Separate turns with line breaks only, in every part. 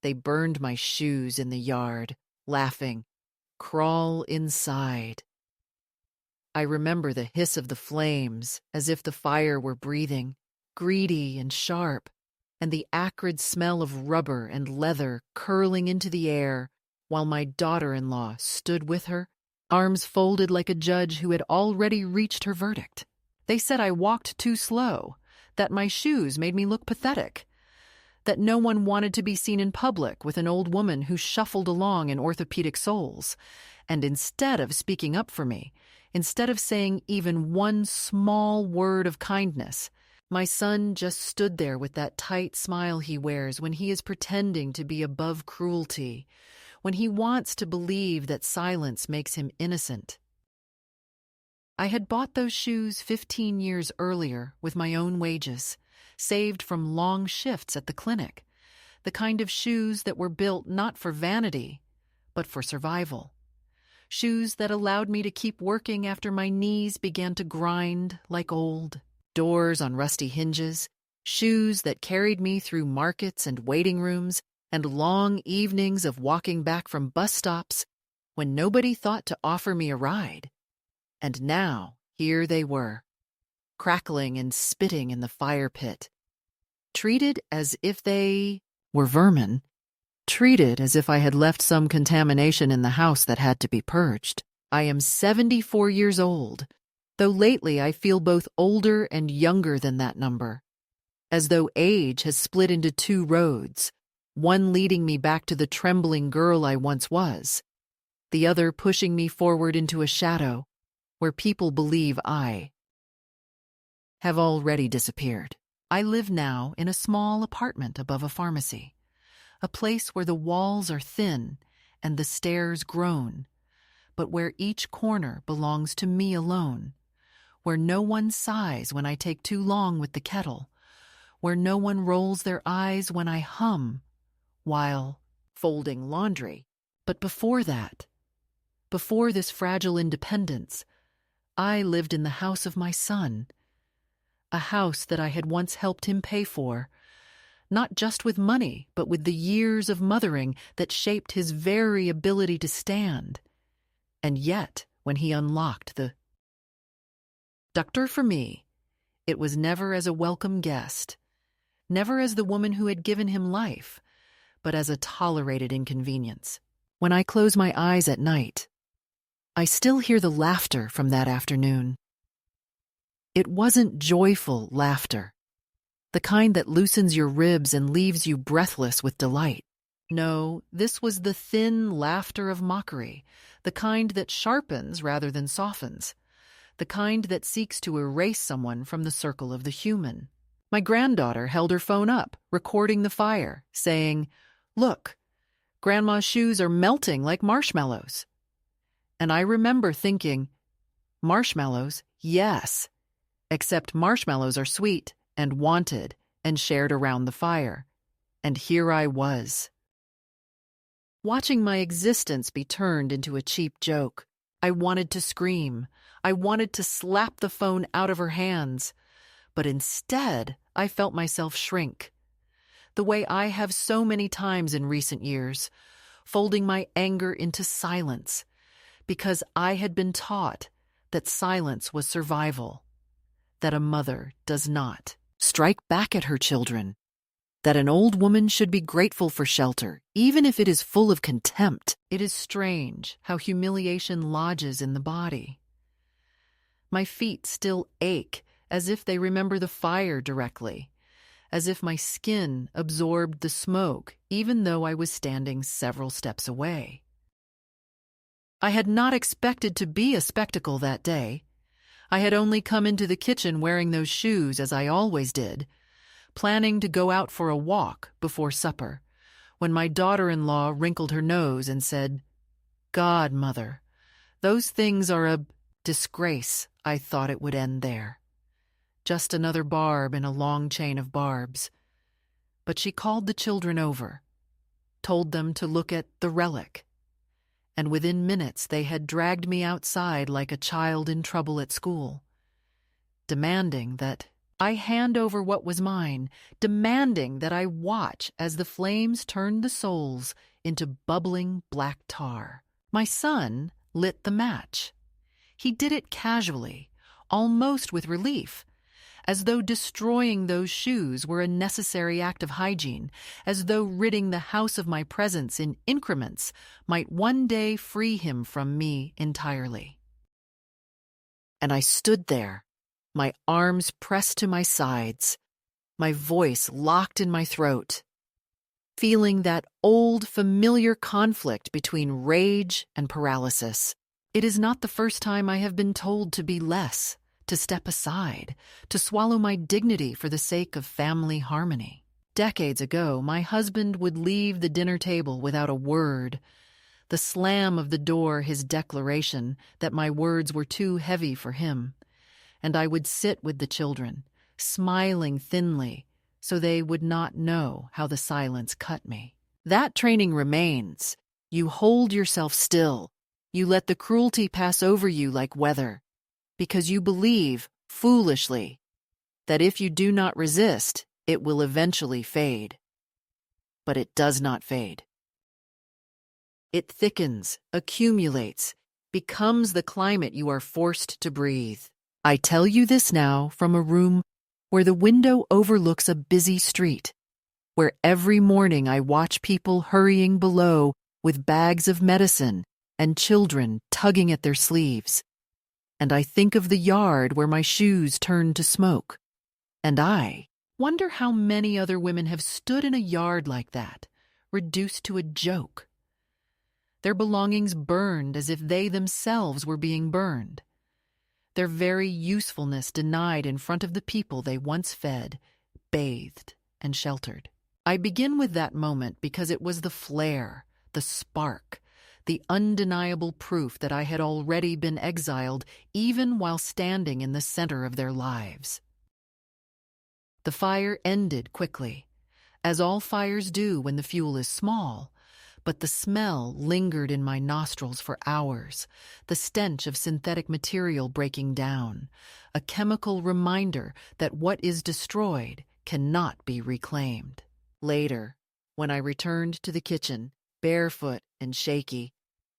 They burned my shoes in the yard, laughing, "Crawl inside." I remember the hiss of the flames, as if the fire were breathing, greedy and sharp, and the acrid smell of rubber and leather curling into the air, while my daughter-in-law stood with her, arms folded like a judge who had already reached her verdict. They said I walked too slow, that my shoes made me look pathetic, that no one wanted to be seen in public with an old woman who shuffled along in orthopedic soles, and instead of speaking up for me, instead of saying even one small word of kindness, my son just stood there with that tight smile he wears when he is pretending to be above cruelty, when he wants to believe that silence makes him innocent. I had bought those shoes 15 years earlier with my own wages, saved from long shifts at the clinic, the kind of shoes that were built not for vanity, but for survival. Shoes that allowed me to keep working after my knees began to grind like old doors on rusty hinges, shoes that carried me through markets and waiting rooms and long evenings of walking back from bus stops when nobody thought to offer me a ride. And now, here they were, crackling and spitting in the fire pit, treated as if they were vermin, treated as if I had left some contamination in the house that had to be purged. I am 74 years old, though lately I feel both older and younger than that number, as though age has split into two roads, one leading me back to the trembling girl I once was, the other pushing me forward into a shadow where people believe I have already disappeared. I live now in a small apartment above a pharmacy, a place where the walls are thin and the stairs groan, but where each corner belongs to me alone, where no one sighs when I take too long with the kettle, where no one rolls their eyes when I hum while folding laundry. But before that, before this fragile independence, I lived in the house of my son, a house that I had once helped him pay for, not just with money, but with the years of mothering that shaped his very ability to stand. And yet, when he unlocked the doctor for me, it was never as a welcome guest, never as the woman who had given him life, but as a tolerated inconvenience. When I close my eyes at night, I still hear the laughter from that afternoon. It wasn't joyful laughter, the kind that loosens your ribs and leaves you breathless with delight. No, this was the thin laughter of mockery, the kind that sharpens rather than softens, the kind that seeks to erase someone from the circle of the human. My granddaughter held her phone up, recording the fire, saying, "Look, Grandma's shoes are melting like marshmallows." And I remember thinking, marshmallows, yes, except marshmallows are sweet and wanted and shared around the fire. And here I was, watching my existence be turned into a cheap joke. I wanted to scream. I wanted to slap the phone out of her hands. But instead, I felt myself shrink, the way I have so many times in recent years, folding my anger into silence, because I had been taught that silence was survival, that a mother does not strike back at her children, that an old woman should be grateful for shelter, even if it is full of contempt. It is strange how humiliation lodges in the body. My feet still ache as if they remember the fire directly, as if my skin absorbed the smoke even though I was standing several steps away. I had not expected to be a spectacle that day. I had only come into the kitchen wearing those shoes as I always did, planning to go out for a walk before supper, when my daughter-in-law wrinkled her nose and said, "God, Mother, those things are a disgrace." I thought it would end there. Just another barb in a long chain of barbs. But she called the children over, told them to look at the relic, and within minutes they had dragged me outside like a child in trouble at school, demanding that I hand over what was mine, demanding that I watch as the flames turned the souls into bubbling black tar. My son lit the match. He did it casually, almost with relief, as though destroying those shoes were a necessary act of hygiene, as though ridding the house of my presence in increments might one day free him from me entirely. And I stood there, my arms pressed to my sides, my voice locked in my throat, feeling that old, familiar conflict between rage and paralysis. It is not the first time I have been told to be less, to step aside, to swallow my dignity for the sake of family harmony. Decades ago, my husband would leave the dinner table without a word, the slam of the door his declaration that my words were too heavy for him, and I would sit with the children, smiling thinly, so they would not know how the silence cut me. That training remains. You hold yourself still. You let the cruelty pass over you like weather, because you believe, foolishly, that if you do not resist, it will eventually fade. But it does not fade. It thickens, accumulates, becomes the climate you are forced to breathe. I tell you this now from a room where the window overlooks a busy street, where every morning I watch people hurrying below with bags of medicine and children tugging at their sleeves. And I think of the yard where my shoes turned to smoke. And I wonder how many other women have stood in a yard like that, reduced to a joke. Their belongings burned as if they themselves were being burned. Their very usefulness denied in front of the people they once fed, bathed, and sheltered. I begin with that moment because it was the flare, the spark, the undeniable proof that I had already been exiled even while standing in the center of their lives. The fire ended quickly, as all fires do when the fuel is small, but the smell lingered in my nostrils for hours, the stench of synthetic material breaking down, a chemical reminder that what is destroyed cannot be reclaimed. Later, when I returned to the kitchen, barefoot and shaky,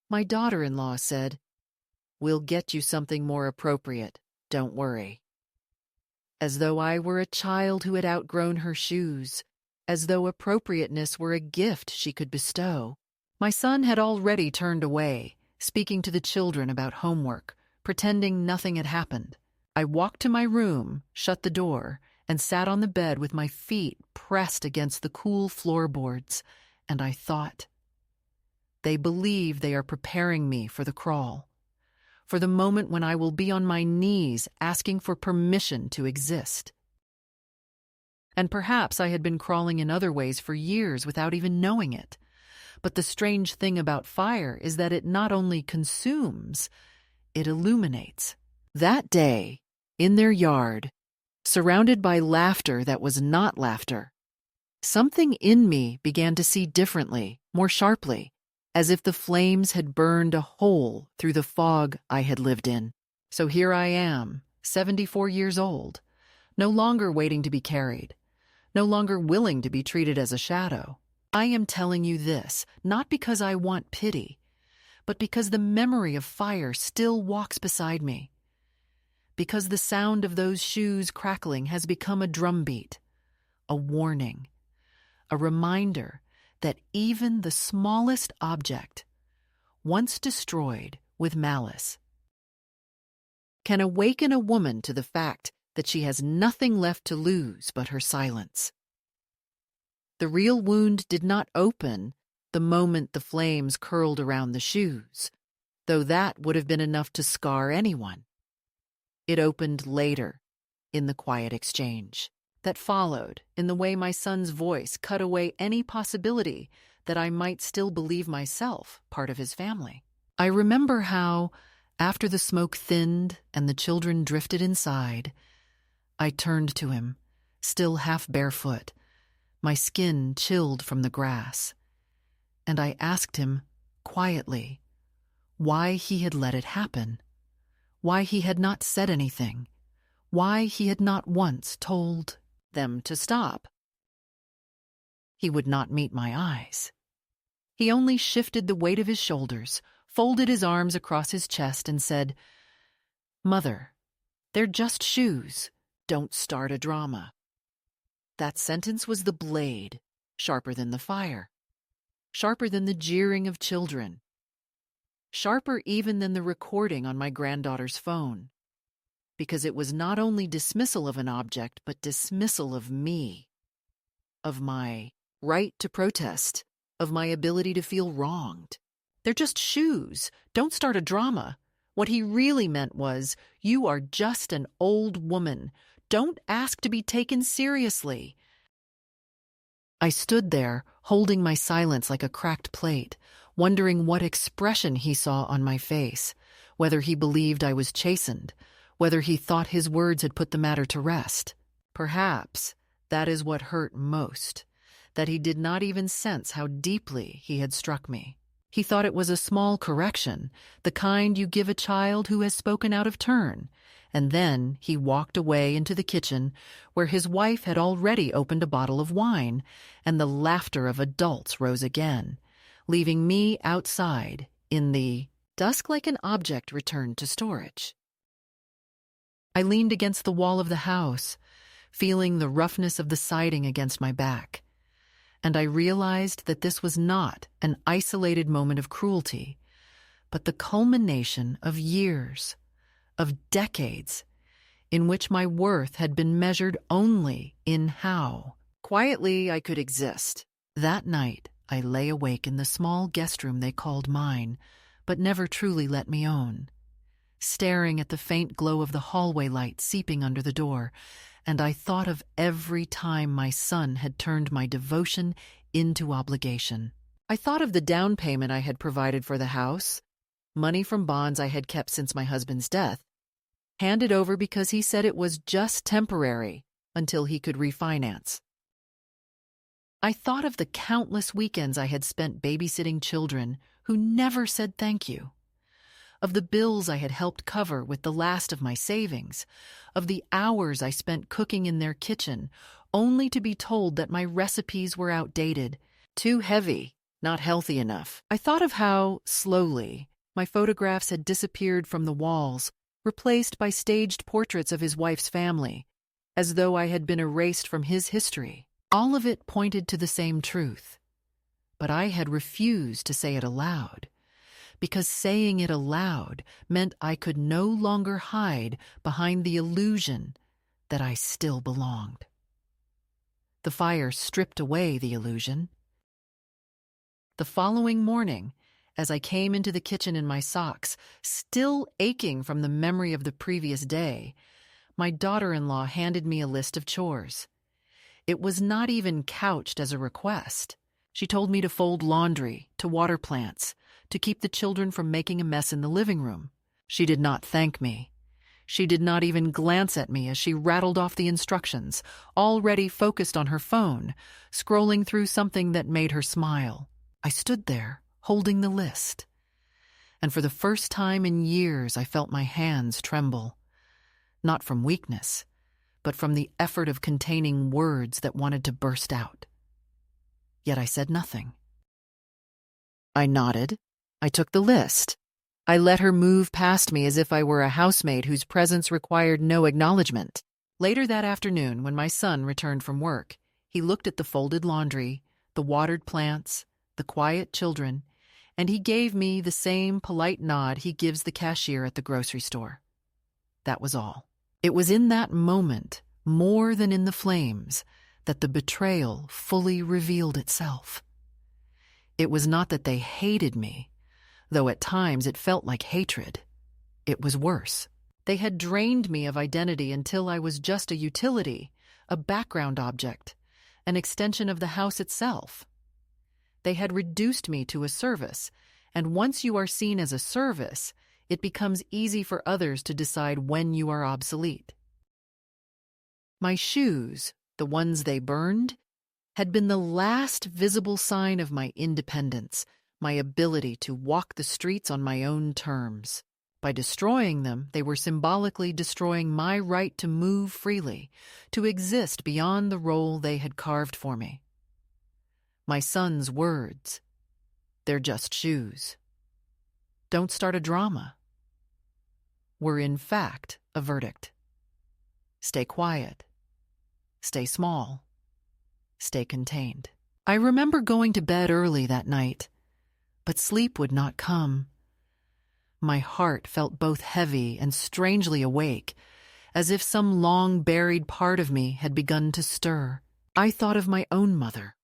my daughter-in-law said, "We'll get you something more appropriate, don't worry." As though I were a child who had outgrown her shoes, as though appropriateness were a gift she could bestow. My son had already turned away, speaking to the children about homework, pretending nothing had happened. I walked to my room, shut the door, and sat on the bed with my feet pressed against the cool floorboards, and I thought, they believe they are preparing me for the crawl, for the moment when I will be on my knees asking for permission to exist. And perhaps I had been crawling in other ways for years without even knowing it. But the strange thing about fire is that it not only consumes, it illuminates. That day, in their yard, surrounded by laughter that was not laughter, something in me began to see differently, more sharply, as if the flames had burned a hole through the fog I had lived in. So here I am, 74 years old, no longer waiting to be carried, no longer willing to be treated as a shadow. I am telling you this, not because I want pity, but because the memory of fire still walks beside me, because the sound of those shoes crackling has become a drumbeat, a warning, a reminder that even the smallest object, once destroyed with malice, can awaken a woman to the fact that she has nothing left to lose but her silence. The real wound did not open the moment the flames curled around the shoes, though that would have been enough to scar anyone. It opened later, in the quiet exchange that followed, in the way my son's voice cut away any possibility that I might still believe myself part of his family. I remember how, after the smoke thinned and the children drifted inside, I turned to him, still half barefoot, my skin chilled from the grass, and I asked him, quietly, why he had let it happen, why he had not said anything, why he had not once told them to stop. He would not meet my eyes. He only shifted the weight of his shoulders, folded his arms across his chest, and said, "Mother, they're just shoes. Don't start a drama." That sentence was the blade, sharper than the fire, sharper than the jeering of children, sharper even than the recording on my granddaughter's phone, because it was not only dismissal of an object, but dismissal of me, of my right to protest, of my ability to feel wronged. They're just shoes. Don't start a drama. What he really meant was, you are just an old woman. Don't ask to be taken seriously. I stood there, holding my silence like a cracked plate, wondering what expression he saw on my face, whether he believed I was chastened, whether he thought his words had put the matter to rest. Perhaps that is what hurt most, that he did not even sense how deeply he had struck me. He thought it was a small correction, the kind you give a child who has spoken out of turn, and then he walked away into the kitchen where his wife had already opened a bottle of wine, and the laughter of adults rose again, leaving me outside in the dusk like an object returned to storage. I leaned against the wall of the house, feeling the roughness of the siding against my back, and I realized that this was not an isolated moment of cruelty, but the culmination of years, of decades, in which my worth had been measured only in how quietly I could exist. That night, I lay awake in the small guest room they called mine, but never truly let me own, staring at the faint glow of the hallway light seeping under the door, and I thought of every time my son had turned my devotion into obligation. I thought of the down payment I had provided for the house, money from bonds I had kept since my husband's death, handed over because he said it was just temporary until he could refinance. I thought of the countless weekends I had spent babysitting children who never said thank you, of the bills I had helped cover with the last of my savings, of the hours I spent cooking in their kitchen, only to be told that my recipes were outdated, too heavy, not healthy enough. I thought of how, slowly, my photographs had disappeared from the walls, replaced by staged portraits of his wife's family, as though I had been erased from his history. All of it pointed to the same truth, but I had refused to say it aloud, because saying it aloud meant I could no longer hide behind the illusion that I still belonged. The fire stripped away the illusion. The following morning, as I came into the kitchen in my socks, still aching from the memory of the previous day, my daughter-in-law handed me a list of chores. It was not even couched as a request. She told me to fold laundry, to water plants, to keep the children from making a mess in the living room. She did not thank me. She did not even glance at me as she rattled off the instructions, already focused on her phone, scrolling through something that made her smile. I stood there, holding the list, and for the first time in years I felt my hands tremble, not from weakness, but from the effort of containing words that wanted to burst out. Yet I said nothing. I nodded. I took the list. I let her move past me as if I were a housemaid whose presence required no acknowledgement. Later that afternoon, when my son returned from work, he looked at the folded laundry, the watered plants, the quiet children, and he gave me the same polite nod he gives the cashier at the grocery store. That was all. It was in that moment, more than in the flames, that the betrayal fully revealed itself. It was not that they hated me, though at times it felt like hatred. It was worse. They had drained me of identity until I was just a utility, a background object, an extension of the house itself. They had reduced me to a service, and once you are seen as a service, it becomes easy for others to decide when you are obsolete. My shoes, the ones they burned, had been the last visible sign of my independence, my ability to walk the streets on my own terms. By destroying them, they were symbolically destroying my right to move freely, to exist beyond the role they had carved for me. My son's words, "They're just shoes. Don't start a drama," were in fact a verdict. Stay quiet. Stay small. Stay contained. I remember going to bed early that night, but sleep would not come. My heart felt both heavy and strangely awake, as if some long-buried part of me had begun to stir. I thought of my own mother,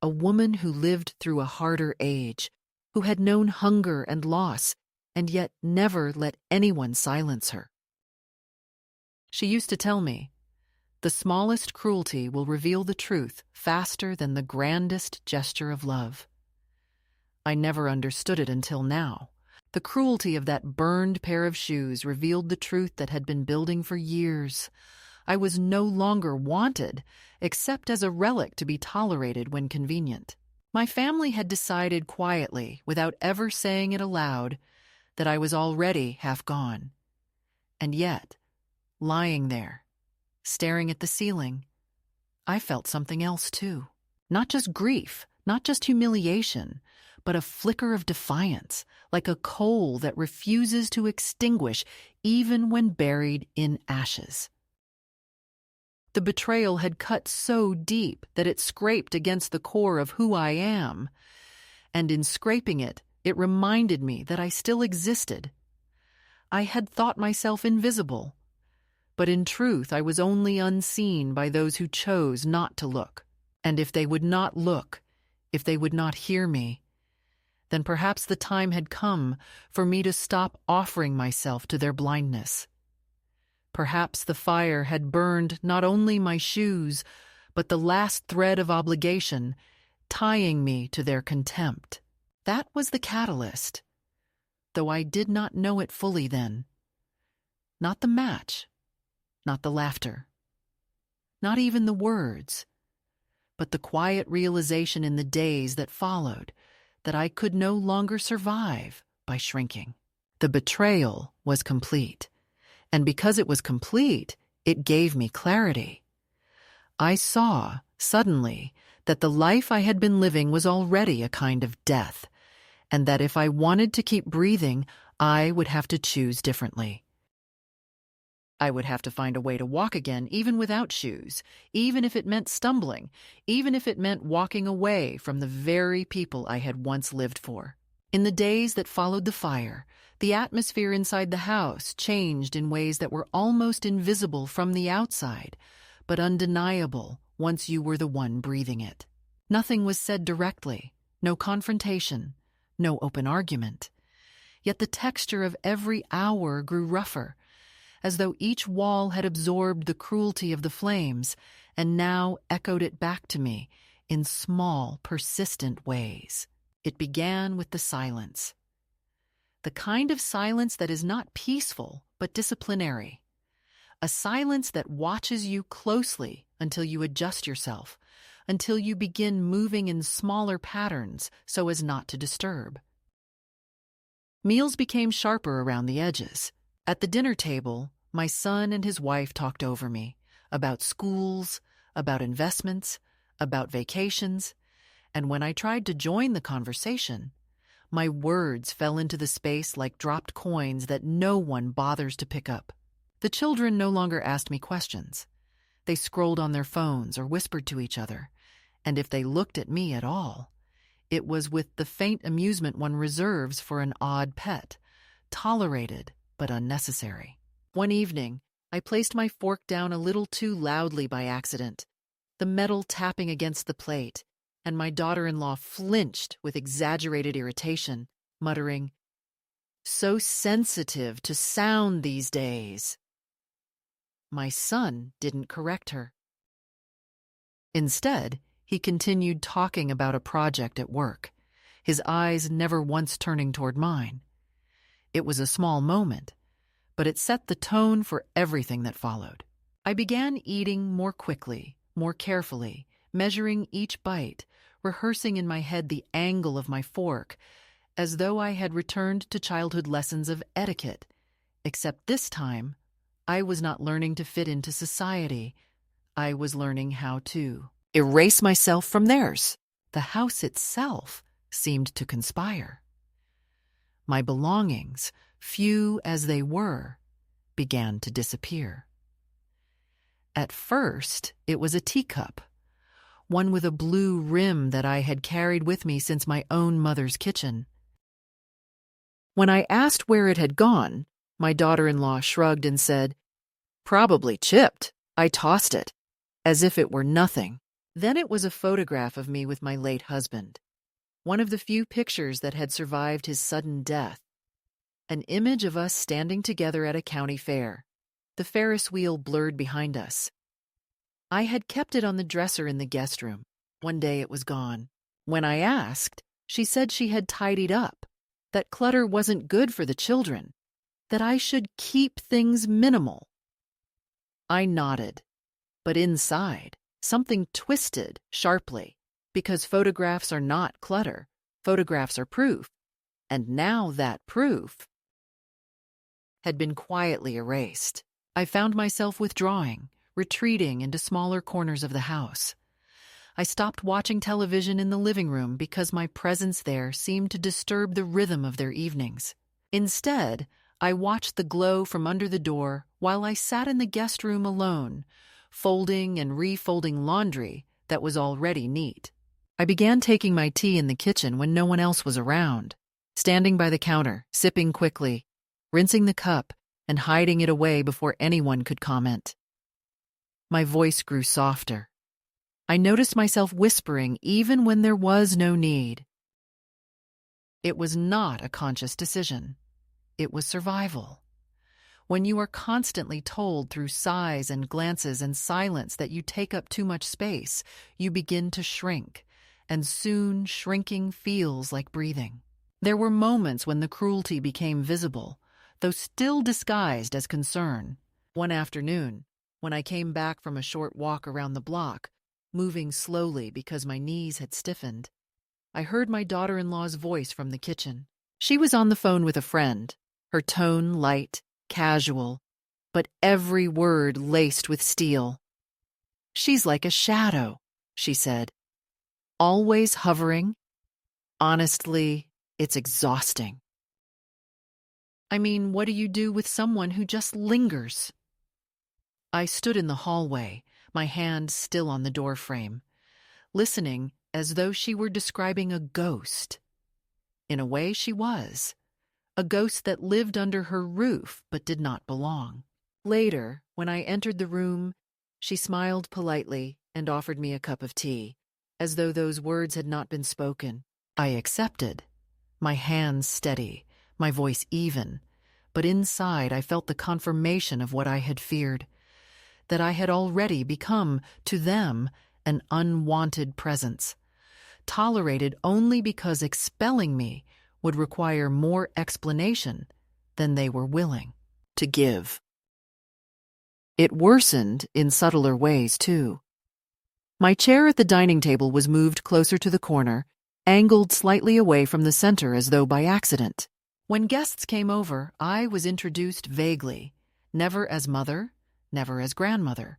a woman who lived through a harder age, who had known hunger and loss, and yet never let anyone silence her. She used to tell me, "The smallest cruelty will reveal the truth faster than the grandest gesture of love." I never understood it until now. The cruelty of that burned pair of shoes revealed the truth that had been building for years. I was no longer wanted, except as a relic to be tolerated when convenient. My family had decided quietly, without ever saying it aloud, that I was already half gone. And yet, lying there, staring at the ceiling, I felt something else too. Not just grief, not just humiliation, but a flicker of defiance, like a coal that refuses to extinguish even when buried in ashes. The betrayal had cut so deep that it scraped against the core of who I am, and in scraping it, it reminded me that I still existed. I had thought myself invisible, but in truth I was only unseen by those who chose not to look. And if they would not look, if they would not hear me, then perhaps the time had come for me to stop offering myself to their blindness. Perhaps the fire had burned not only my shoes, but the last thread of obligation, tying me to their contempt. That was the catalyst, though I did not know it fully then. Not the match, not the laughter, not even the words, but the quiet realization in the days that followed that I could no longer survive by shrinking. The betrayal was complete, and because it was complete, it gave me clarity. I saw, suddenly, that the life I had been living was already a kind of death, and that if I wanted to keep breathing, I would have to choose differently. I would have to find a way to walk again, even without shoes, even if it meant stumbling, even if it meant walking away from the very people I had once lived for. In the days that followed the fire, the atmosphere inside the house changed in ways that were almost invisible from the outside, but undeniable once you were the one breathing it. Nothing was said directly, no confrontation, no open argument. Yet the texture of every hour grew rougher, as though each wall had absorbed the cruelty of the flames and now echoed it back to me in small, persistent ways. It began with the silence. The kind of silence that is not peaceful, but disciplinary. A silence that watches you closely until you adjust yourself, until you begin moving in smaller patterns so as not to disturb. Meals became sharper around the edges. At the dinner table, my son and his wife talked over me about schools, about investments, about vacations, and when I tried to join the conversation, my words fell into the space like dropped coins that no one bothers to pick up. The children no longer asked me questions. They scrolled on their phones or whispered to each other, and if they looked at me at all, it was with the faint amusement one reserves for an odd pet, tolerated but unnecessary. One evening, I placed my fork down a little too loudly by accident, the metal tapping against the plate, and my daughter-in-law flinched with exaggerated irritation, muttering, "So sensitive to sound these days." My son didn't correct her. Instead, he continued talking about a project at work, his eyes never once turning toward mine. It was a small moment, but it set the tone for everything that followed. I began eating more quickly, more carefully, measuring each bite, rehearsing in my head the angle of my fork, as though I had returned to childhood lessons of etiquette Except this time, I was not learning to fit into society. I was learning how to erase myself from theirs. The house itself seemed to conspire. My belongings, few as they were, began to disappear. At first, it was a teacup, one with a blue rim that I had carried with me since my own mother's kitchen. When I asked where it had gone, my daughter-in-law shrugged and said, "Probably chipped. I tossed it," as if it were nothing. Then it was a photograph of me with my late husband, one of the few pictures that had survived his sudden death. An image of us standing together at a county fair, the Ferris wheel blurred behind us. I had kept it on the dresser in the guest room. One day it was gone. When I asked, she said she had tidied up, that clutter wasn't good for the children, that I should keep things minimal. I nodded, but inside, something twisted sharply, because photographs are not clutter. Photographs are proof, and now that proof had been quietly erased. I found myself withdrawing, retreating into smaller corners of the house. I stopped watching television in the living room because my presence there seemed to disturb the rhythm of their evenings. Instead, I watched the glow from under the door while I sat in the guest room alone, folding and refolding laundry that was already neat. I began taking my tea in the kitchen when no one else was around, standing by the counter, sipping quickly, rinsing the cup, and hiding it away before anyone could comment. My voice grew softer. I noticed myself whispering even when there was no need. It was not a conscious decision. It was survival. When you are constantly told through sighs and glances and silence that you take up too much space, you begin to shrink, and soon shrinking feels like breathing. There were moments when the cruelty became visible, though still disguised as concern. One afternoon, when I came back from a short walk around the block, moving slowly because my knees had stiffened, I heard my daughter-in-law's voice from the kitchen. She was on the phone with a friend, her tone light, casual, but every word laced with steel. "She's like a shadow," she said. "Always hovering. Honestly, it's exhausting." I mean, what do you do with someone who just lingers? I stood in the hallway, my hand still on the doorframe, listening as though she were describing a ghost. In a way, she was. A ghost that lived under her roof but did not belong. Later, when I entered the room, she smiled politely and offered me a cup of tea, as though those words had not been spoken. I accepted, my hands steady, my voice even, but inside I felt the confirmation of what I had feared, that I had already become, to them, an unwanted presence, tolerated only because expelling me would require more explanation than they were willing to give. It worsened in subtler ways, too. My chair at the dining table was moved closer to the corner, angled slightly away from the center as though by accident. When guests came over, I was introduced vaguely, never as mother, never as grandmother,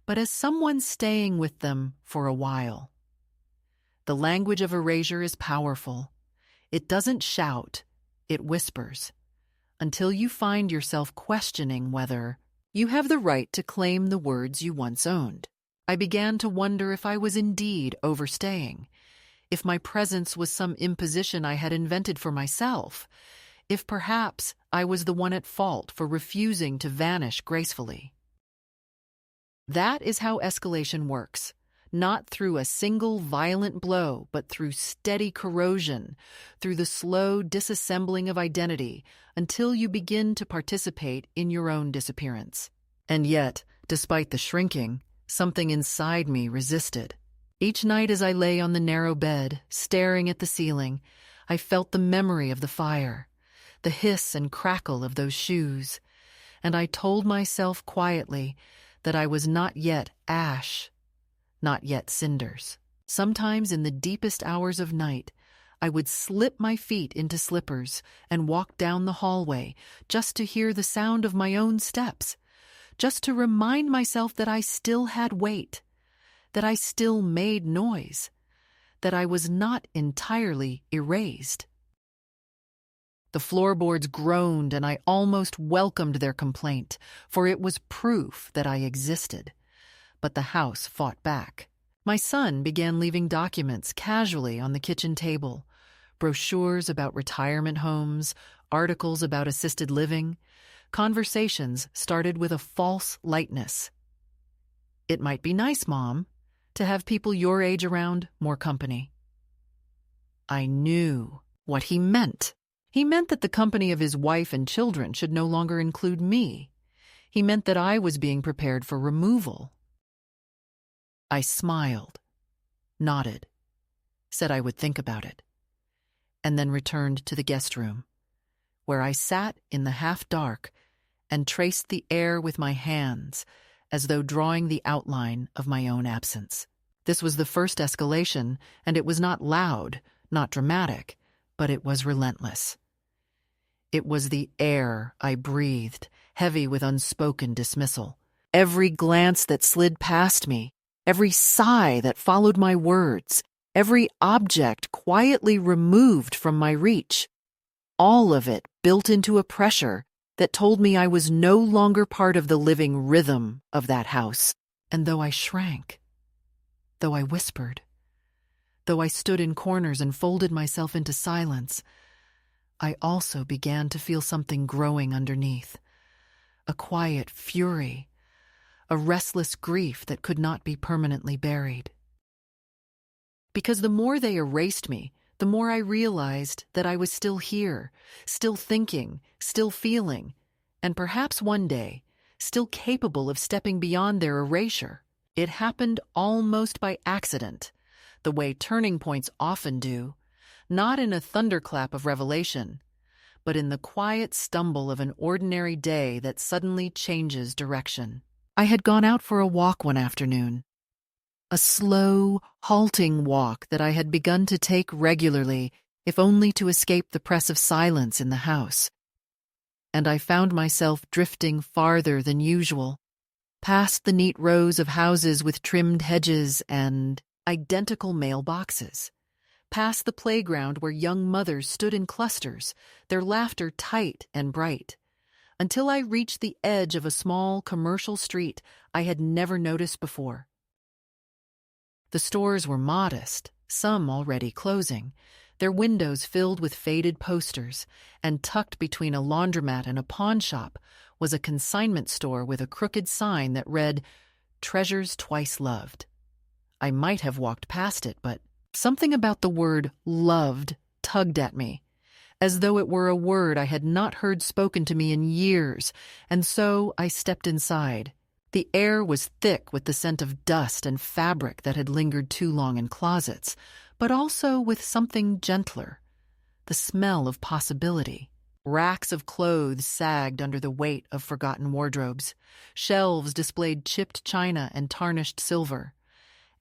but as someone staying with them for a while. The language of erasure is powerful. It doesn't shout, it whispers, until you find yourself questioning whether you have the right to claim the words you once owned. I began to wonder if I was indeed overstaying, if my presence was some imposition I had invented for myself, if perhaps I was the one at fault for refusing to vanish gracefully. That is how escalation works. Not through a single violent blow, but through steady corrosion, through the slow disassembling of identity, until you begin to participate in your own disappearance. And yet, despite the shrinking, something inside me resisted. Each night as I lay on the narrow bed, staring at the ceiling, I felt the memory of the fire, the hiss and crackle of those shoes, and I told myself quietly that I was not yet ash, not yet cinders. Sometimes in the deepest hours of night, I would slip my feet into slippers and walk down the hallway just to hear the sound of my own steps, just to remind myself that I still had weight, that I still made noise, that I was not entirely erased. The floorboards groaned, and I almost welcomed their complaint, for it was proof that I existed. But the house fought back. My son began leaving documents casually on the kitchen table, brochures about retirement homes, articles about assisted living. Conversations started with a false lightness. "It might be nice, Mom, to have people your age around, more company." I knew what he meant. He meant that the company of his wife and children should no longer include me. He meant that I was being prepared for removal. I smiled, nodded, said I would think about it, and then returned to the guest room, where I sat in the half-dark and traced the air with my hands as though drawing the outline of my own absence. This was the first escalation, and it was not loud, not dramatic, but it was relentless. It was the air I breathed, heavy with unspoken dismissal. Every glance that slid past me, every sigh that followed my words, every object quietly removed from my reach, all of it built into a pressure that told me I was no longer part of the living rhythm of that house. And though I shrank, though I whispered, though I stood in corners and folded myself into silence, I also began to feel something growing underneath, a quiet fury, a restless grief that could not be permanently buried. Because the more they erased me, the more I realized that I was still here, still thinking, still feeling, and perhaps one day, still capable of stepping beyond their erasure. It happened almost by accident, the way turning points often do, not in a thunderclap of revelation, but in the quiet stumble of an ordinary day that suddenly changes direction. I had gone out for a walk one afternoon, a slow, halting walk that I had begun to take regularly, if only to escape the press of silence in the house. And I found myself drifting farther than usual, past the neat rows of houses with trimmed hedges and identical mailboxes, past the playground where young mothers stood in clusters, their laughter tight and bright, until I reached the edge of a small commercial street I had never noticed before. The stores were modest, some already closing, their windows filled with faded posters, and tucked between a laundromat and a pawn shop was a consignment store with a crooked sign that read, "Treasures Twice Loved." I might have walked past it, but something about the word loved tugged at me, as though it were a word I had not heard spoken to me in years, and so I stepped inside. The air was thick with the scent of dust and fabric that had lingered too long in closets, but also with something gentler, the smell of possibility. Racks of clothes sagged under the weight of forgotten wardrobes. Shelves displayed chipped china and tarnished silver,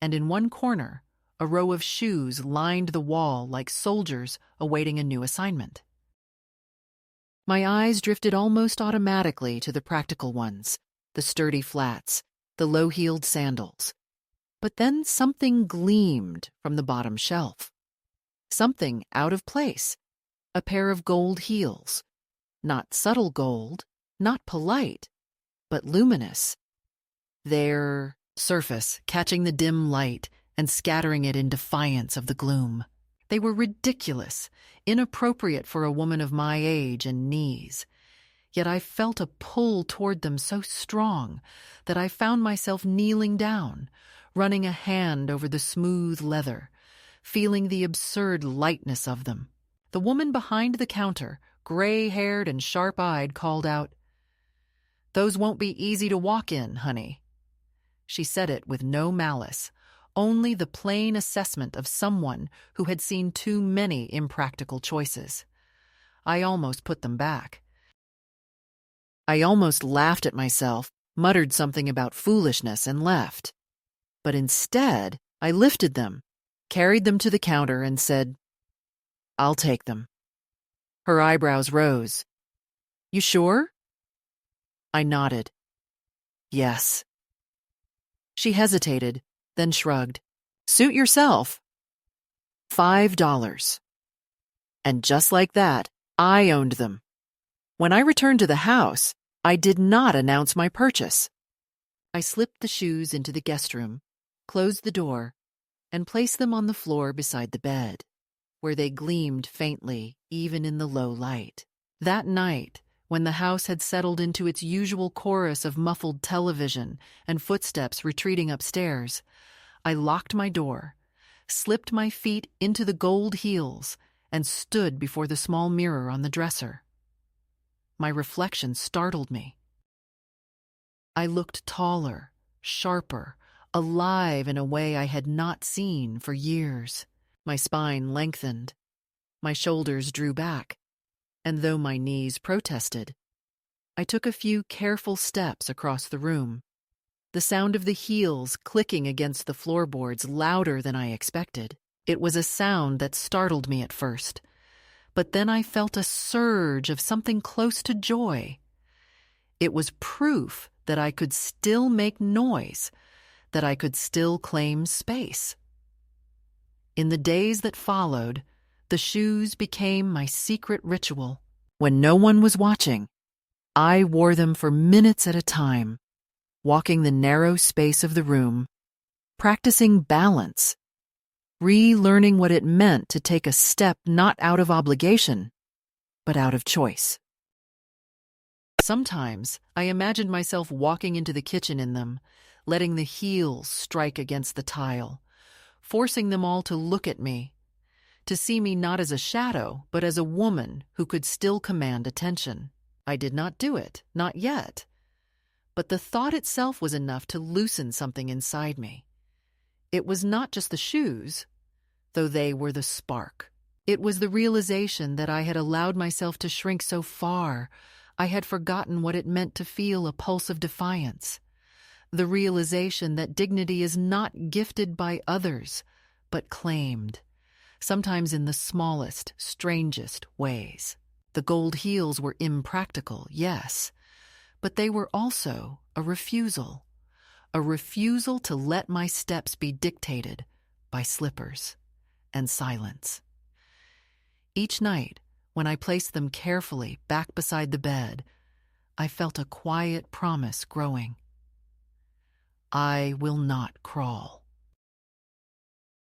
and in one corner, a row of shoes lined the wall like soldiers awaiting a new assignment. My eyes drifted almost automatically to the practical ones, the sturdy flats, the low-heeled sandals. But then something gleamed from the bottom shelf. Something out of place. A pair of gold heels. Not subtle gold, not polite, but luminous. Their surface catching the dim light and scattering it in defiance of the gloom. They were ridiculous, inappropriate for a woman of my age and knees. Yet I felt a pull toward them so strong that I found myself kneeling down, running a hand over the smooth leather, feeling the absurd lightness of them. The woman behind the counter, gray-haired and sharp-eyed, called out, "Those won't be easy to walk in, honey." She said it with no malice, only the plain assessment of someone who had seen too many impractical choices. I almost put them back. I almost laughed at myself, muttered something about foolishness, and left. But instead, I lifted them, carried them to the counter, and said, I'll take them. Her eyebrows rose. You sure? I nodded. Yes. She hesitated, then shrugged. Suit yourself. $5. And just like that, I owned them. When I returned to the house, I did not announce my purchase. I slipped the shoes into the guest room, closed the door, and placed them on the floor beside the bed, where they gleamed faintly even in the low light. That night, when the house had settled into its usual chorus of muffled television and footsteps retreating upstairs, I locked my door, slipped my feet into the gold heels, and stood before the small mirror on the dresser. My reflection startled me. I looked taller, sharper, alive in a way I had not seen for years. My spine lengthened, my shoulders drew back, and though my knees protested, I took a few careful steps across the room. The sound of the heels clicking against the floorboards louder than I expected. It was a sound that startled me at first, but then I felt a surge of something close to joy. It was proof that I could still make noise, that I could still claim space. In the days that followed, the shoes became my secret ritual. When no one was watching, I wore them for minutes at a time, walking the narrow space of the room, practicing balance, relearning what it meant to take a step not out of obligation, but out of choice. Sometimes I imagined myself walking into the kitchen in them, letting the heels strike against the tile, forcing them all to look at me, to see me not as a shadow, but as a woman who could still command attention. I did not do it, not yet. But the thought itself was enough to loosen something inside me. It was not just the shoes, though they were the spark. It was the realization that I had allowed myself to shrink so far, I had forgotten what it meant to feel a pulse of defiance. The realization that dignity is not gifted by others, but claimed, sometimes in the smallest, strangest ways. The gold heels were impractical, yes, but they were also a refusal to let my steps be dictated by slippers and silence. Each night, when I placed them carefully back beside the bed, I felt a quiet promise growing. I will not crawl.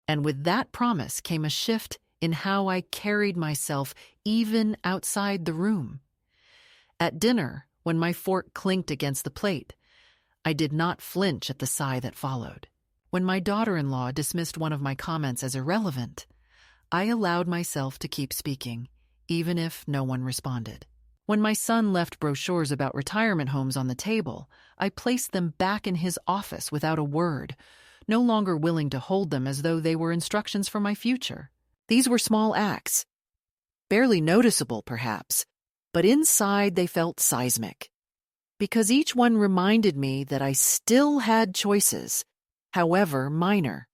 And with that promise came a shift in how I carried myself even outside the room. At dinner, when my fork clinked against the plate, I did not flinch at the sigh that followed. When my daughter-in-law dismissed one of my comments as irrelevant, I allowed myself to keep speaking, even if no one responded. When my son left brochures about retirement homes on the table, I placed them back in his office without a word, no longer willing to hold them as though they were instructions for my future. These were small acts, barely noticeable perhaps, but inside they felt seismic, because each one reminded me that I still had choices, however minor,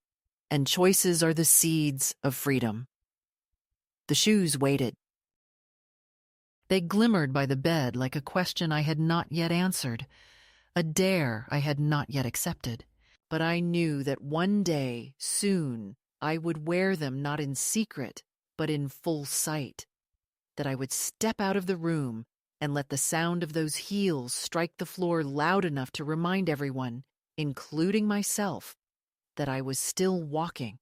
and choices are the seeds of freedom. The shoes waited. They glimmered by the bed like a question I had not yet answered, a dare I had not yet accepted. But I knew that one day, soon, I would wear them not in secret, but in full sight, that I would step out of the room and let the sound of those heels strike the floor loud enough to remind everyone, including myself, that I was still walking,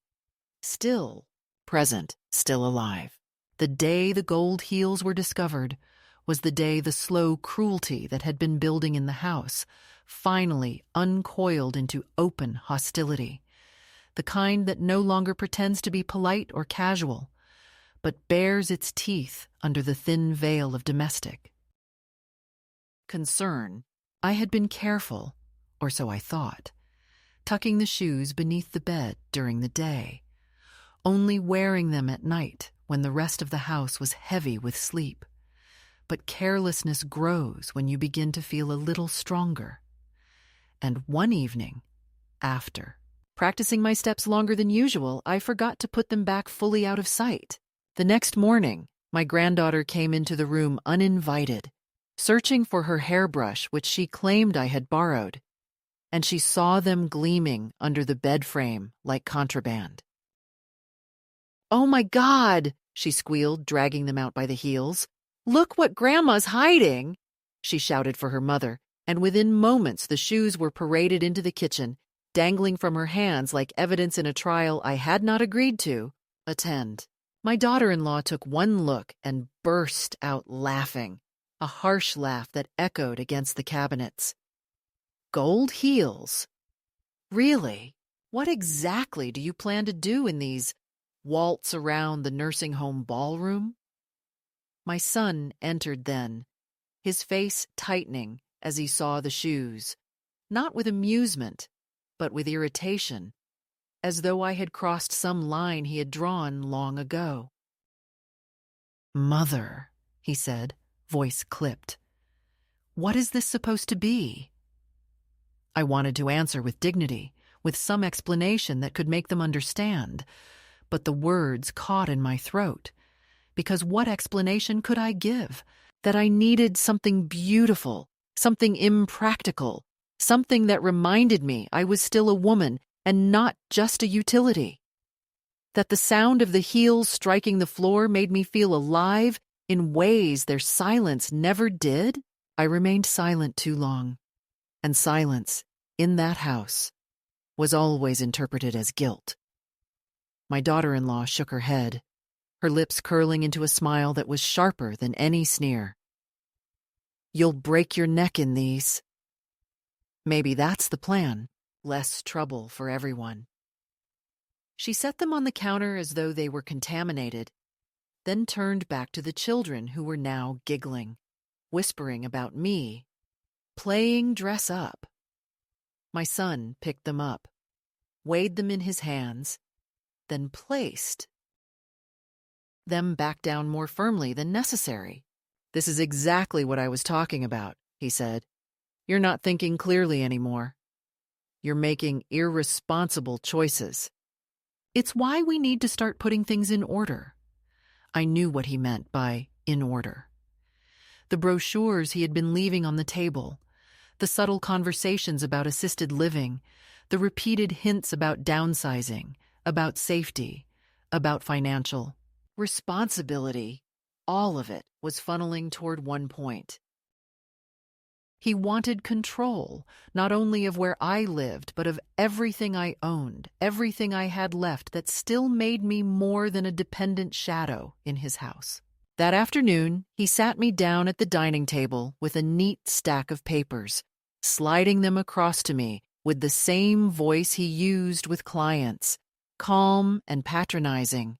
still present, still alive. The day the gold heels were discovered was the day the slow cruelty that had been building in the house finally uncoiled into open hostility, the kind that no longer pretends to be polite or casual, but bares its teeth under the thin veil of domestic concern. I had been careful, or so I thought, tucking the shoes beneath the bed during the day, only wearing them at night when the rest of the house was heavy with sleep. But carelessness grows when you begin to feel a little stronger. And one evening, after practicing my steps longer than usual, I forgot to put them back fully out of sight. The next morning, my granddaughter came into the room uninvited, searching for her hairbrush, which she claimed I had borrowed, and she saw them gleaming under the bed frame like contraband. "Oh my God!" she squealed, dragging them out by the heels. "Look what Grandma's hiding!" She shouted for her mother, and within moments the shoes were paraded into the kitchen, dangling from her hands like evidence in a trial I had not agreed to attend. My daughter-in-law took one look and burst out laughing, a harsh laugh that echoed against the cabinets. "Gold heels? Really? What exactly do you plan to do in these waltz around the nursing home ballroom?" My son entered then, his face tightening as he saw the shoes, not with amusement, but with irritation, as though I had crossed some line he had drawn long ago. "Mother," he said, voice clipped, "what is this supposed to be?" I wanted to answer with dignity, with some explanation that could make them understand, but the words caught in my throat, because what explanation could I give? That I needed something beautiful, something impractical, something that reminded me I was still a woman and not just a utility. That the sound of the heels striking the floor made me feel alive in ways their silence never did? I remained silent too long, and silence, in that house, was always interpreted as guilt. My daughter-in-law shook her head, her lips curling into a smile that was sharper than any sneer. "You'll break your neck in these." "Maybe that's the plan. Less trouble for everyone." She set them on the counter as though they were contaminated, then turned back to the children who were now giggling, whispering about me, playing dress up. My son picked them up, weighed them in his hands, then placed them back down more firmly than necessary. "This is exactly what I was talking about," he said. "You're not thinking clearly anymore. You're making irresponsible choices. It's why we need to start putting things in order." I knew what he meant by in order. The brochures he had been leaving on the table, the subtle conversations about assisted living, the repeated hints about downsizing, about safety, about financial responsibility, all of it was funneling toward one point. He wanted control, not only of where I lived, but of everything I owned, everything I had left that still made me more than a dependent shadow in his house. That afternoon, he sat me down at the dining table with a neat stack of papers, sliding them across to me with the same voice he used with clients, calm and patronizing.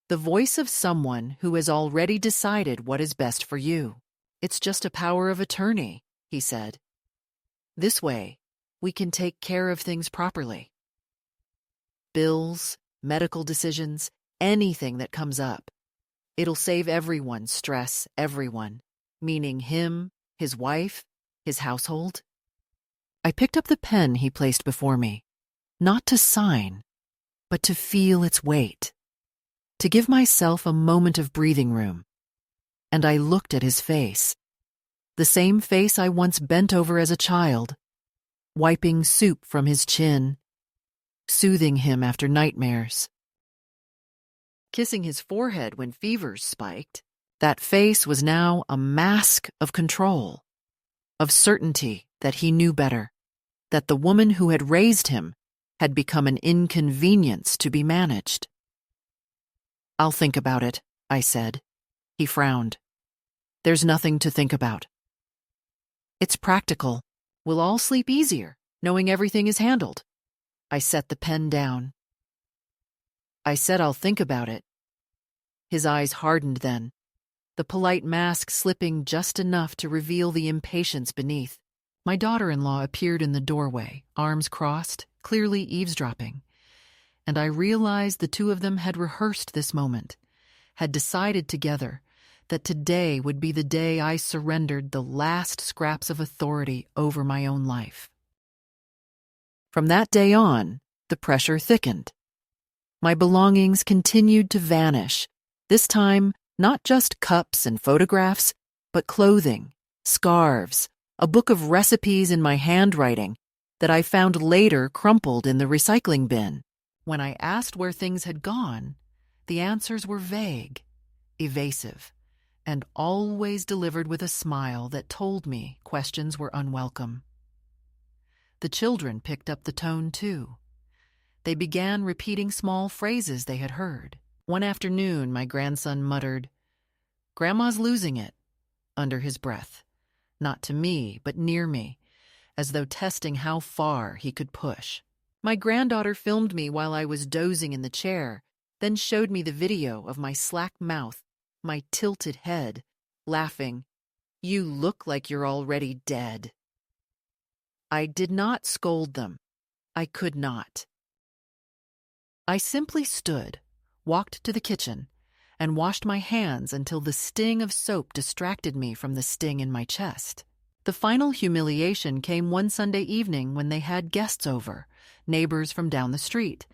The voice of someone who has already decided what is best for you. "It's just a power of attorney," he said. "This way, we can take care of things properly. Bills, medical decisions, anything that comes up. It'll save everyone stress, everyone, meaning him, his wife, his household." I picked up the pen he placed before me, not to sign, but to feel its weight, to give myself a moment of breathing room. And I looked at his face, the same face I once bent over as a child, wiping soup from his chin, soothing him after nightmares, kissing his forehead when fevers spiked. That face was now a mask of control, of certainty that he knew better, that the woman who had raised him had become an inconvenience to be managed. "I'll think about it," I said. He frowned. "There's nothing to think about. It's practical. We'll all sleep easier, knowing everything is handled." I set the pen down. "I said I'll think about it." His eyes hardened then, the polite mask slipping just enough to reveal the impatience beneath. My daughter-in-law appeared in the doorway, arms crossed, clearly eavesdropping, and I realized the two of them had rehearsed this moment, had decided together that today would be the day I surrendered the last scraps of authority over my own life. From that day on, the pressure thickened. My belongings continued to vanish, This time, not just cups and photographs, but clothing, scarves, a book of recipes in my handwriting that I found later crumpled in the recycling bin. When I asked where things had gone, the answers were vague, evasive, and always delivered with a smile that told me questions were unwelcome. The children picked up the tone too. They began repeating small phrases they had heard. One afternoon, my grandson muttered, "Grandma's losing it," under his breath, not to me, but near me, as though testing how far he could push. My granddaughter filmed me while I was dozing in the chair, then showed me the video of my slack mouth, my tilted head, laughing, "You look like you're already dead." I did not scold them. I could not. I simply stood, walked to the kitchen, and washed my hands until the sting of soap distracted me from the sting in my chest. The final humiliation came one Sunday evening when they had guests over, neighbors from down the street,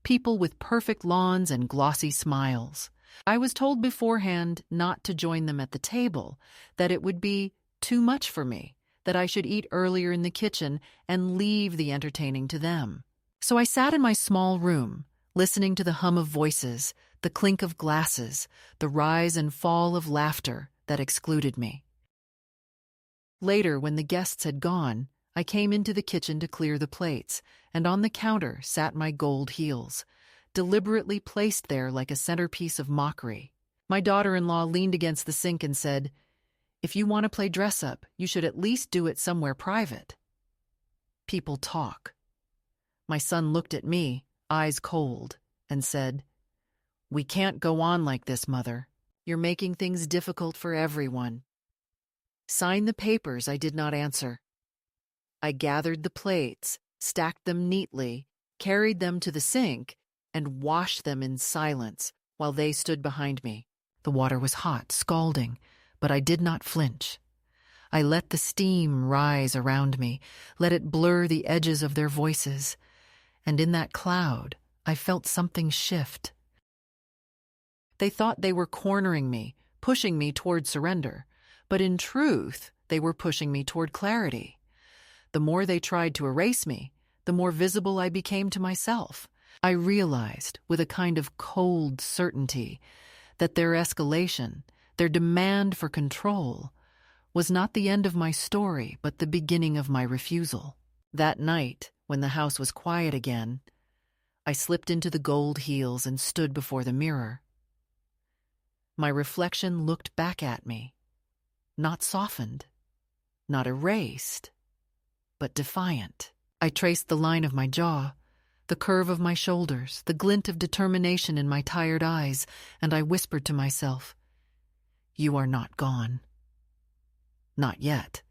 people with perfect lawns and glossy smiles. I was told beforehand not to join them at the table, that it would be too much for me, that I should eat earlier in the kitchen and leave the entertaining to them. So I sat in my small room, listening to the hum of voices, the clink of glasses, the rise and fall of laughter that excluded me. Later, when the guests had gone, I came into the kitchen to clear the plates, and on the counter sat my gold heels, deliberately placed there like a centerpiece of mockery. My daughter-in-law leaned against the sink and said, "If you want to play dress-up, you should at least do it somewhere private." People talk. My son looked at me, eyes cold, and said, "We can't go on like this, Mother. You're making things difficult for everyone." "Sign the papers," I did not answer. I gathered the plates, stacked them neatly, carried them to the sink, and washed them in silence while they stood behind me. The water was hot, scalding, but I did not flinch. I let the steam rise around me, let it blur the edges of their voices, and in that cloud, I felt something shift. They thought they were cornering me, pushing me toward surrender, but in truth, they were pushing me toward clarity. The more they tried to erase me, the more visible I became to myself. I realized, with a kind of cold certainty, that their escalation, their demand for control, was not the end of my story, but the beginning of my refusal. That night, when the house was quiet again, I slipped into the gold heels and stood before the mirror. My reflection looked back at me, not softened, not erased, but defiant. I traced the line of my jaw, the curve of my shoulders, the glint of determination in my tired eyes, and I whispered to myself, "You are not gone. Not yet."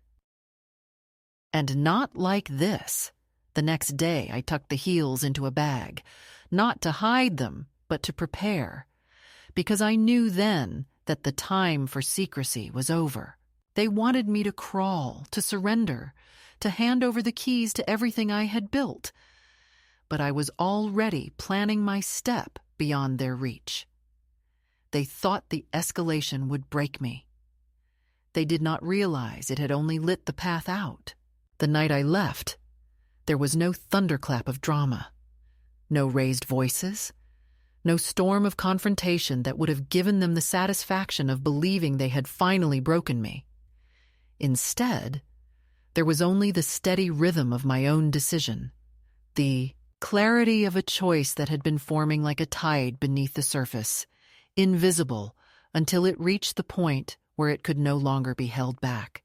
And not like this. The next day I tucked the heels into a bag, not to hide them, but to prepare, because I knew then that the time for secrecy was over. They wanted me to crawl, to surrender, to hand over the keys to everything I had built. But I was already planning my step beyond their reach. They thought the escalation would break me. They did not realize it had only lit the path out. The night I left, there was no thunderclap of drama, no raised voices, no storm of confrontation that would have given them the satisfaction of believing they had finally broken me. Instead, there was only the steady rhythm of my own decision, the clarity of a choice that had been forming like a tide beneath the surface, invisible until it reached the point where it could no longer be held back.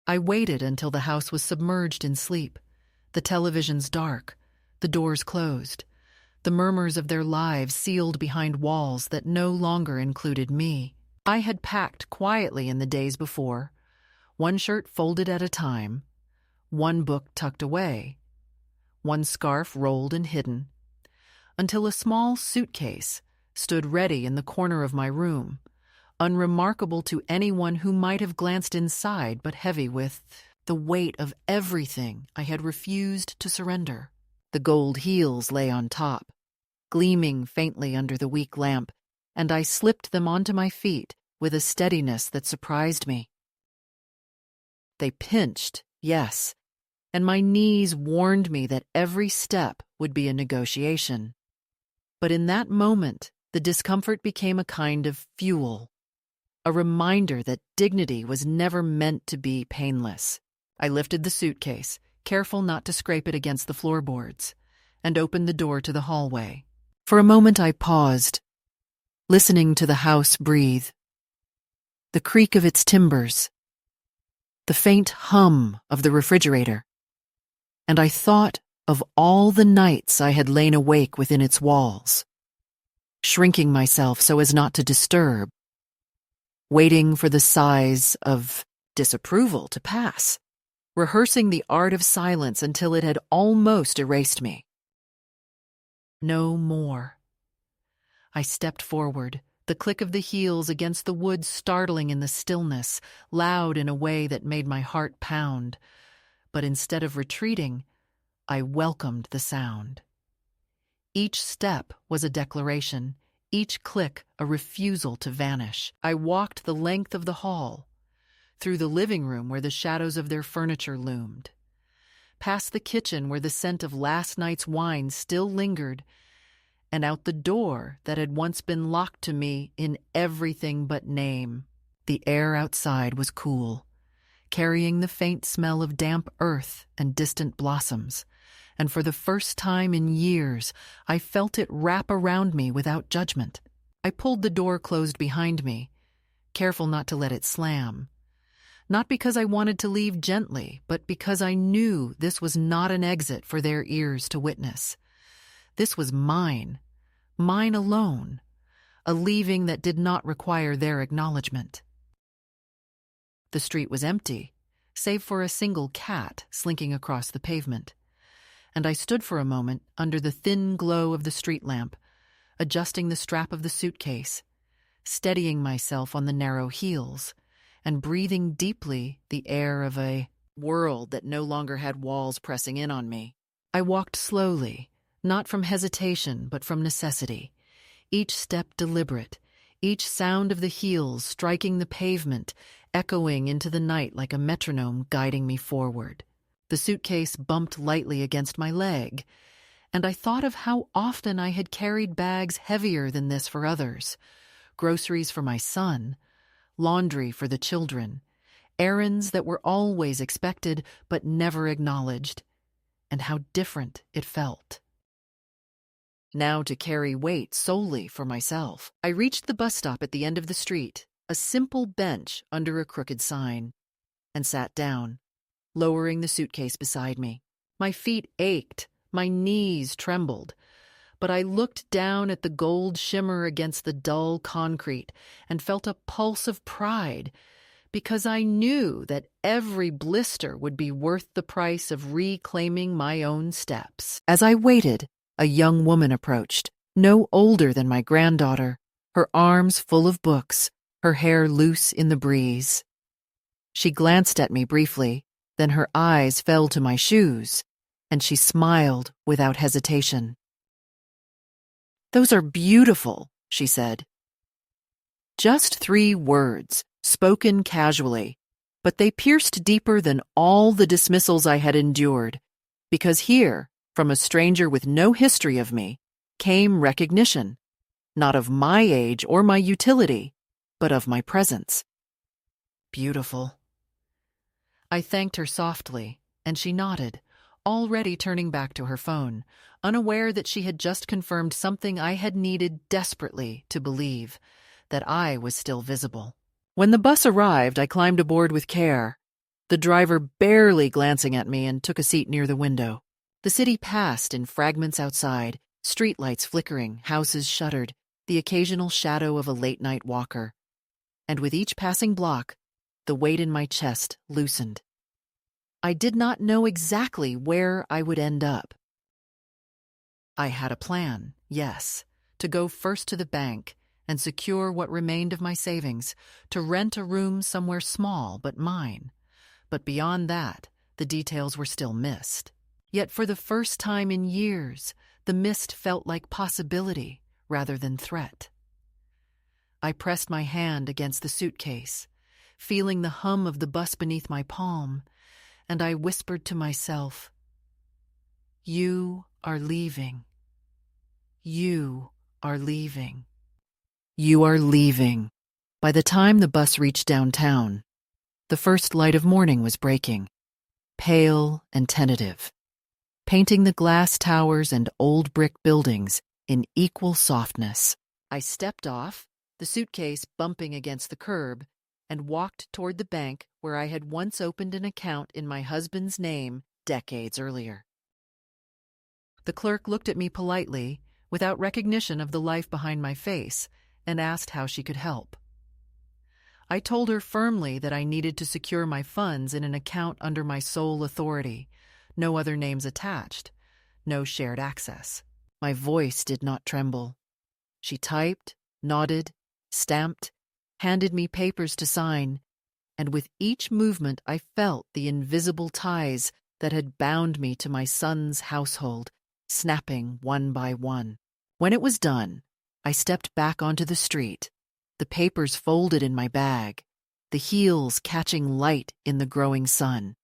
I waited until the house was submerged in sleep, the televisions dark, the doors closed, the murmurs of their lives sealed behind walls that no longer included me. I had packed quietly in the days before, one shirt folded at a time, one book tucked away, one scarf rolled and hidden, until a small suitcase stood ready in the corner of my room, unremarkable to anyone who might have glanced inside, but heavy with the weight of everything I had refused to surrender. The gold heels lay on top, gleaming faintly under the weak lamp, and I slipped them onto my feet with a steadiness that surprised me. They pinched, yes, and my knees warned me that every step would be a negotiation. But in that moment, the discomfort became a kind of fuel, a reminder that dignity was never meant to be painless. I lifted the suitcase, careful not to scrape it against the floorboards, and opened the door to the hallway. For a moment I paused, listening to the house breathe, the creak of its timbers, the faint hum of the refrigerator, and I thought of all the nights I had lain awake within its walls, shrinking myself so as not to disturb, waiting for the sighs of disapproval to pass, rehearsing the art of silence until it had almost erased me. No more. I stepped forward, the click of the heels against the wood startling in the stillness, loud in a way that made my heart pound. But instead of retreating, I welcomed the sound. Each step was a declaration, each click a refusal to vanish. I walked the length of the hall, through the living room where the shadows of their furniture loomed, past the kitchen where the scent of last night's wine still lingered, and out the door that had once been locked to me in everything but name. The air outside was cool, carrying the faint smell of damp earth and distant blossoms, and for the first time in years I felt it wrap around me without judgment. I pulled the door closed behind me, careful not to let it slam. Not because I wanted to leave gently, but because I knew this was not an exit for their ears to witness. This was mine alone, a leaving that did not require their acknowledgement. The street was empty, save for a single cat slinking across the pavement, and I stood for a moment under the thin glow of the street lamp, adjusting the strap of the suitcase, steadying myself on the narrow heels, and breathing deeply the air of a world that no longer had walls pressing in on me. I walked slowly, not from hesitation but from necessity, each step deliberate, each sound of the heels striking the pavement, echoing into the night like a metronome guiding me forward. The suitcase bumped lightly against my leg, and I thought of how often I had carried bags heavier than this for others, groceries for my son, laundry for the children, errands that were always expected but never acknowledged, and how different it felt. Now to carry weight solely for myself. I reached the bus stop at the end of the street, a simple bench under a crooked sign, and sat down, lowering the suitcase beside me. My feet ached, my knees trembled, but I looked down at the gold shimmer against the dull concrete and felt a pulse of pride, because I knew that every blister would be worth the price of reclaiming my own steps. As I waited, a young woman approached, no older than my granddaughter, her arms full of books, her hair loose in the breeze. She glanced at me briefly, then her eyes fell to my shoes, and she smiled without hesitation. "Those are beautiful," she said. Just 3 words, spoken casually, but they pierced deeper than all the dismissals I had endured, because here, from a stranger with no history of me, came recognition, not of my age or my utility, but of my presence. Beautiful. I thanked her softly, and she nodded, already turning back to her phone, unaware that she had just confirmed something I had needed desperately to believe, that I was still visible. When the bus arrived, I climbed aboard with care, the driver barely glancing at me, and took a seat near the window. The city passed in fragments outside, streetlights flickering, houses shuttered, the occasional shadow of a late-night walker. And with each passing block, the weight in my chest loosened. I did not know exactly where I would end up. I had a plan, yes, to go first to the bank and secure what remained of my savings, to rent a room somewhere small but mine. But beyond that, the details were still mist. Yet for the first time in years, the mist felt like possibility rather than threat. I pressed my hand against the suitcase, feeling the hum of the bus beneath my palm, and I whispered to myself, "You are leaving. You are leaving. You are leaving." By the time the bus reached downtown, the first light of morning was breaking, pale and tentative, painting the glass towers and old brick buildings in equal softness. I stepped off, the suitcase bumping against the curb, and walked toward the bank where I had once opened an account in my husband's name decades earlier. The clerk looked at me politely, without recognition of the life behind my face, and asked how she could help. I told her firmly that I needed to secure my funds in an account under my sole authority, no other names attached, no shared access. My voice did not tremble. She typed, nodded, stamped, handed me papers to sign, and with each movement I felt the invisible ties that had bound me to my son's household, snapping one by one. When it was done, I stepped back onto the street, the papers folded in my bag, the heels catching light in the growing sun.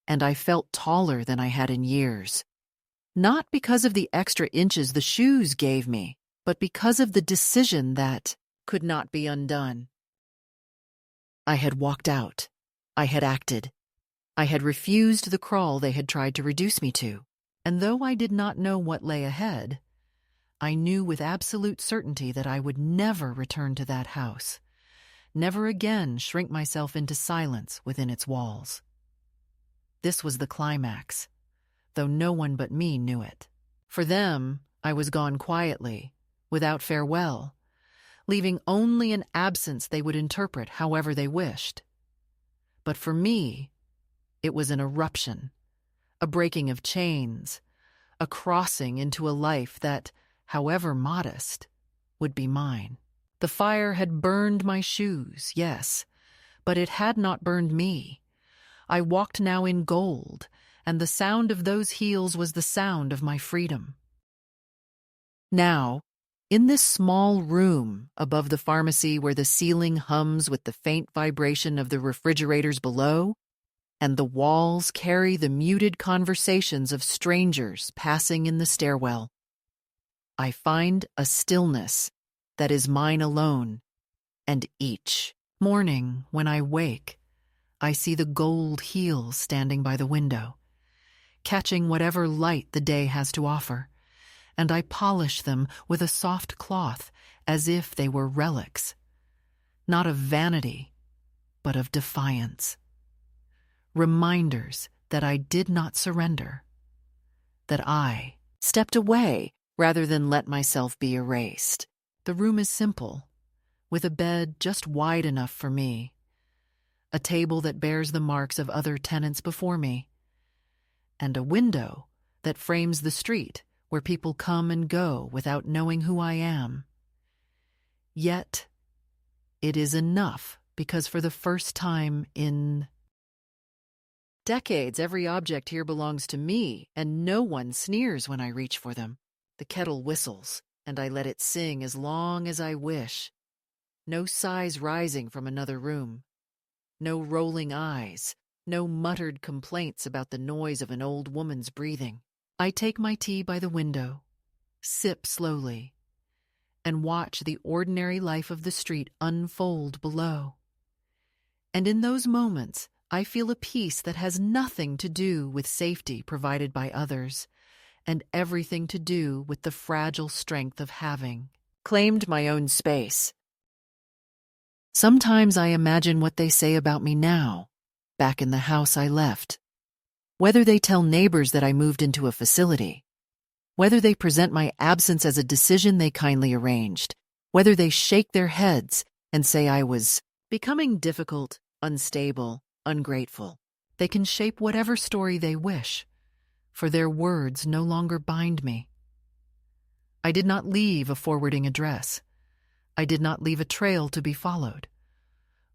And I felt taller than I had in years. Not because of the extra inches the shoes gave me, but because of the decision that could not be undone. I had walked out. I had acted. I had refused the crawl they had tried to reduce me to. And though I did not know what lay ahead, I knew with absolute certainty that I would never return to that house, never again shrink myself into silence within its walls. This was the climax, though no one but me knew it. For them, I was gone quietly, without farewell, leaving only an absence they would interpret however they wished. But for me, it was an eruption, a breaking of chains, a crossing into a life that, however modest, would be mine. The fire had burned my shoes, yes, but it had not burned me. I walked now in gold, and the sound of those heels was the sound of my freedom. Now, in this small room above the pharmacy where the ceiling hums with the faint vibration of the refrigerators below, and the walls carry the muted conversations of strangers passing in the stairwell, I find a stillness that is mine alone, and each morning when I wake, I see the gold heels standing by the window, catching whatever light the day has to offer, and I polish them with a soft cloth as if they were relics, not of vanity, but of defiance. Reminders that I did not surrender, that I stepped away rather than let myself be erased. The room is simple, with a bed just wide enough for me, a table that bears the marks of other tenants before me, and a window that frames the street where people come and go without knowing who I am. Yet, it is enough because for the first time in decades, every object here belongs to me, and no one sneers when I reach for them. The kettle whistles, and I let it sing as long as I wish. No sighs rising from another room. No rolling eyes. No muttered complaints about the noise of an old woman's breathing. I take my tea by the window, sip slowly, and watch the ordinary life of the street unfold below. And in those moments, I feel a peace that has nothing to do with safety provided by others, and everything to do with the fragile strength of having claimed my own space. Sometimes I imagine what they say about me now, back in the house I left. Whether they tell neighbors that I moved into a facility, whether they present my absence as a decision they kindly arranged, whether they shake their heads and say I was becoming difficult, unstable, ungrateful. They can shape whatever story they wish, for their words no longer bind me. I did not leave a forwarding address. I did not leave a trail to be followed.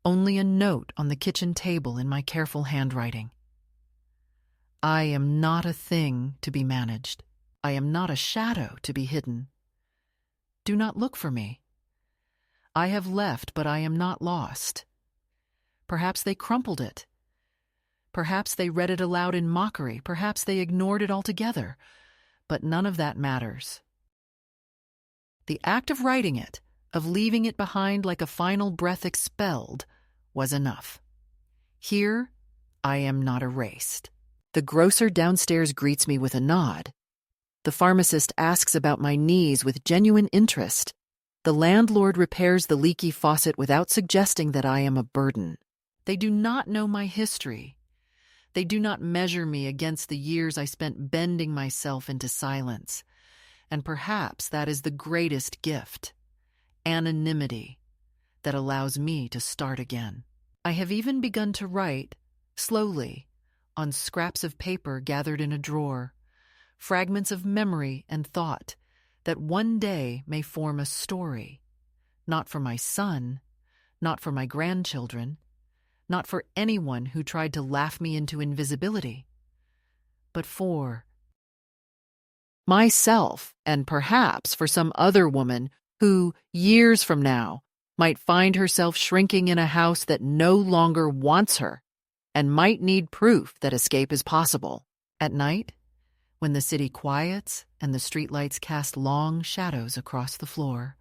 Only a note on the kitchen table in my careful handwriting. I am not a thing to be managed. I am not a shadow to be hidden. Do not look for me. I have left, but I am not lost. Perhaps they crumpled it. Perhaps they read it aloud in mockery. Perhaps they ignored it altogether. But none of that matters. The act of writing it, of leaving it behind like a final breath expelled, was enough. Here, I am not erased. The grocer downstairs greets me with a nod. The pharmacist asks about my knees with genuine interest. The landlord repairs the leaky faucet without suggesting that I am a burden. They do not know my history. They do not measure me against the years I spent bending myself into silence. And perhaps that is the greatest gift, anonymity, that allows me to start again. I have even begun to write, slowly, on scraps of paper gathered in a drawer, fragments of memory and thought that one day may form a story, not for my son, not for my grandchildren, not for anyone who tried to laugh me into invisibility, but for myself, and perhaps for some other woman who, years from now, might find herself shrinking in a house that no longer wants her and might need proof that escape is possible. At night, when the city quiets and the streetlights cast long shadows across the floor,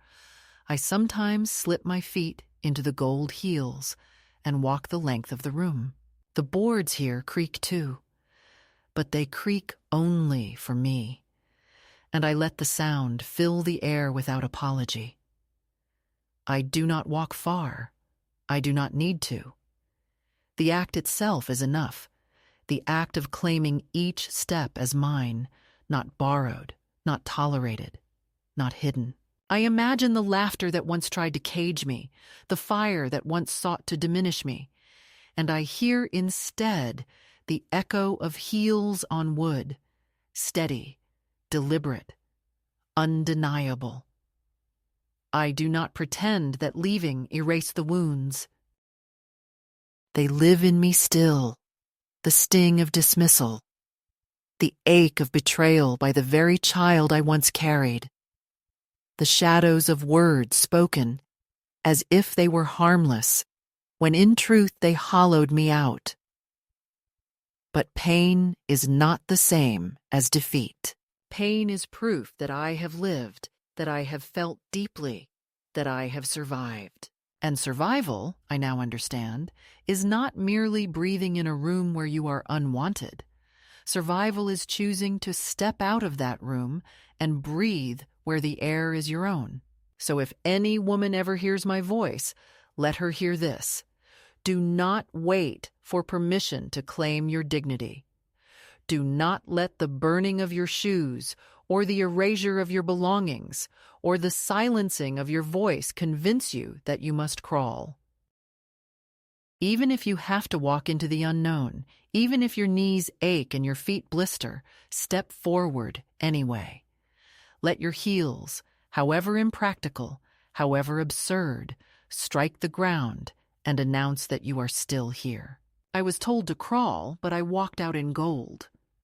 I sometimes slip my feet into the gold heels and walk the length of the room. The boards here creak too, but they creak only for me, and I let the sound fill the air without apology. I do not walk far. I do not need to. The act itself is enough, the act of claiming each step as mine, not borrowed, not tolerated, not hidden. I imagine the laughter that once tried to cage me, the fire that once sought to diminish me, and I hear instead the echo of heels on wood, steady, deliberate, undeniable. I do not pretend that leaving erased the wounds. They live in me still, the sting of dismissal, the ache of betrayal by the very child I once carried, the shadows of words spoken as if they were harmless, when in truth they hollowed me out. But pain is not the same as defeat. Pain is proof that I have lived, that I have felt deeply, that I have survived. And survival, I now understand, is not merely breathing in a room where you are unwanted. Survival is choosing to step out of that room and breathe where the air is your own. So if any woman ever hears my voice, let her hear this. Do not wait for permission to claim your dignity. Do not let the burning of your shoes, or the erasure of your belongings, or the silencing of your voice convince you that you must crawl. Even if you have to walk into the unknown, even if your knees ache and your feet blister, step forward anyway. Let your heels, however impractical, however absurd, strike the ground and announce that you are still here. I was told to crawl, but I walked out in gold.